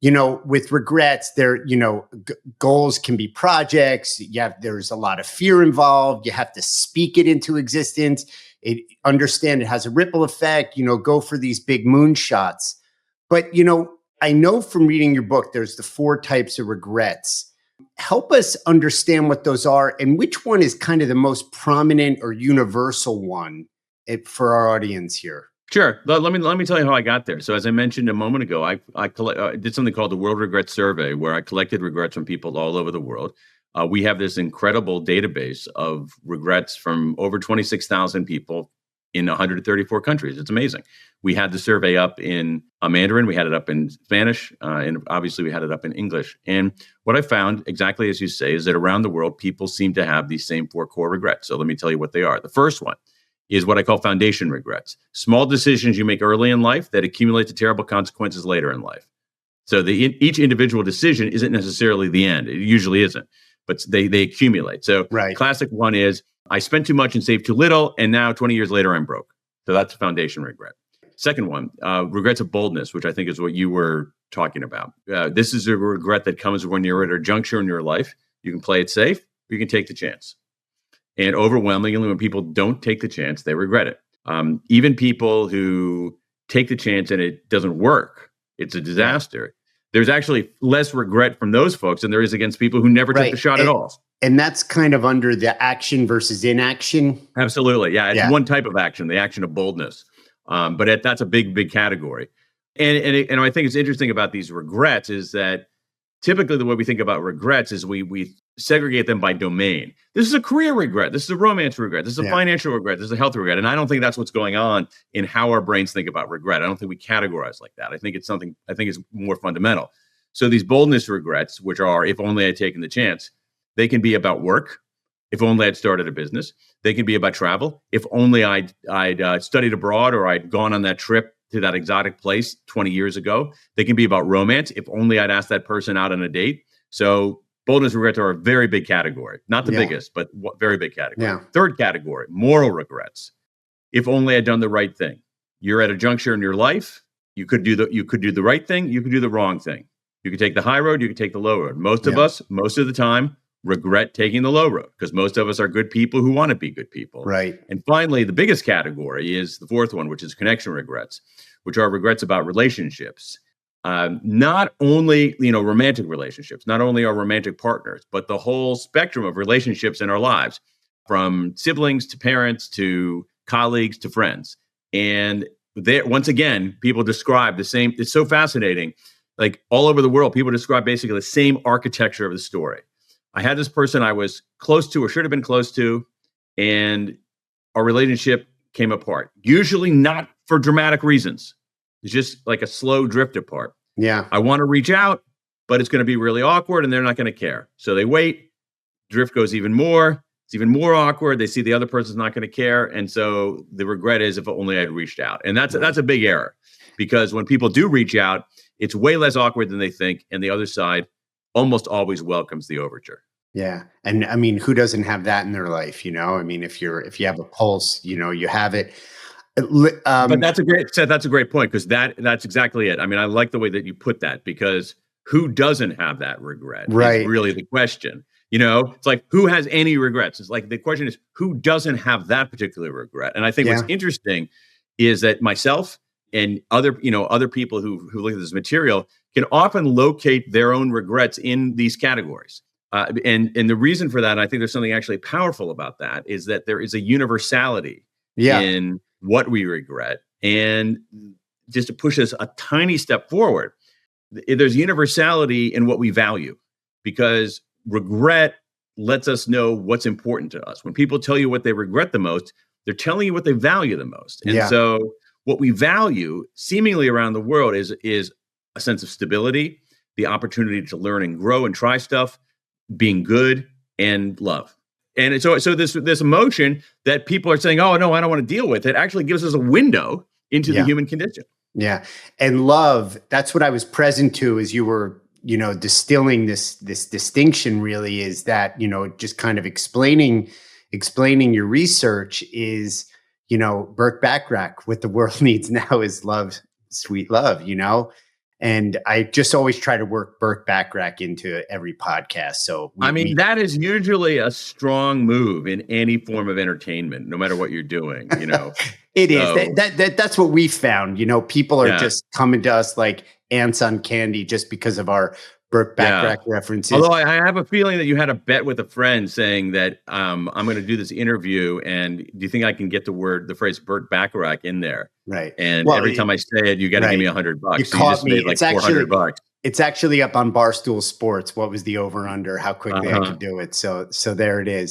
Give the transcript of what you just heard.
with regrets, goals can be projects. There's a lot of fear involved. You have to speak it into existence. Understand it has a ripple effect, go for these big moonshots. But, I know from reading your book, there's the 4 types of regrets. Help us understand what those are and which one is kind of the most prominent or universal one for our audience here. Sure. Let me tell you how I got there. So as I mentioned a moment ago, I did something called the World Regrets Survey, where I collected regrets from people all over the world. We have this incredible database of regrets from over 26,000 people in 134 countries. It's amazing. We had the survey up in Mandarin, we had it up in Spanish, and obviously we had it up in English. And what I found, exactly as you say, is that around the world, people seem to have these same 4 core regrets. So let me tell you what they are. The first one is what I call foundation regrets. Small decisions you make early in life that accumulate to terrible consequences later in life. So each individual decision isn't necessarily the end. It usually isn't, but they accumulate. So Classic one is, I spent too much and saved too little, and now 20 years later, I'm broke. So that's a foundation regret. Second one, regrets of boldness, which I think is what you were talking about. This is a regret that comes when you're at a juncture in your life. You can play it safe, or you can take the chance. And overwhelmingly, when people don't take the chance, they regret it. Even people who take the chance and it doesn't work, it's a disaster. There's actually less regret from those folks than there is against people who never took the shot at all. And that's kind of under the action versus inaction. Absolutely. Yeah. It's one type of action, the action of boldness. But that's a big, big category. And I think it's interesting about these regrets is that typically the way we think about regrets is we segregate them by domain. This is a career regret. This is a romance regret. This is a financial regret. This is a health regret. And I don't think that's what's going on in how our brains think about regret. I don't think we categorize like that. I think it's more fundamental. So these boldness regrets, which are, if only I'd taken the chance, they can be about work. If only I'd started a business. They can be about travel. If only I'd studied abroad or I'd gone on that trip to that exotic place 20 years ago. They can be about romance. If only I'd asked that person out on a date. So boldness regrets are a very big category. Not the biggest, but very big category. Yeah. Third category, moral regrets. If only I'd done the right thing. You're at a juncture in your life. You could do the right thing. You could do the wrong thing. You could take the high road. You could take the low road. Most of us, most of the time, regret taking the low road because most of us are good people who want to be good people. Right. And finally, the biggest category is the fourth one, which is connection regrets, which are regrets about relationships. Not only, romantic relationships, not only our romantic partners, but the whole spectrum of relationships in our lives, from siblings to parents to colleagues to friends. And once again, people describe the same. It's so fascinating. Like all over the world, people describe basically the same architecture of the story. I had this person I was close to or should have been close to, and our relationship came apart. Usually not for dramatic reasons. It's just like a slow drift apart. Yeah. I want to reach out, but it's going to be really awkward and they're not going to care. So they wait. Drift goes even more. It's even more awkward. They see the other person's not going to care. And so the regret is, if only I'd reached out. And that's a big error, because when people do reach out, it's way less awkward than they think. And the other side almost always welcomes the overture. Yeah. And I mean, who doesn't have that in their life? I mean, if you have a pulse, you have it. But that's a great point, because that's exactly it. I mean, I like the way that you put that, because who doesn't have that regret? Right. Is really the question. It's like, who has any regrets? It's like, the question is, who doesn't have that particular regret? And I think what's interesting is that myself and other people who look at this material can often locate their own regrets in these categories. And the reason for that, and I think there's something actually powerful about that, is that there is a universality in what we regret. And just to push us a tiny step forward, there's universality in what we value, because regret lets us know what's important to us. When people tell you what they regret the most, they're telling you what they value the most. And so what we value seemingly around the world is a sense of stability, the opportunity to learn and grow and try stuff, being good, and love. And so this emotion that people are saying, oh, no, I don't want to deal with it, actually gives us a window into the human condition. Yeah. And love, that's what I was present to as you were, distilling this distinction, really, is that, just kind of explaining your research is, Burt Bacharach, what the world needs now is love, sweet love, And I just always try to work Burt Bacharach into every podcast. So I mean, that is usually a strong move in any form of entertainment, no matter what you're doing, it is So, that's what we found. People are yeah. just coming to us like ants on candy just because of our Burt Bacharach references. Although I have a feeling that you had a bet with a friend saying that I'm going to do this interview, and do you think I can get the phrase Burt Bacharach in there? Right. And every time I say it, you got to give me $100. You so caught you just me. made like $400. It's actually up on Barstool Sports. What was the over under? How quickly I could do it. So there it is.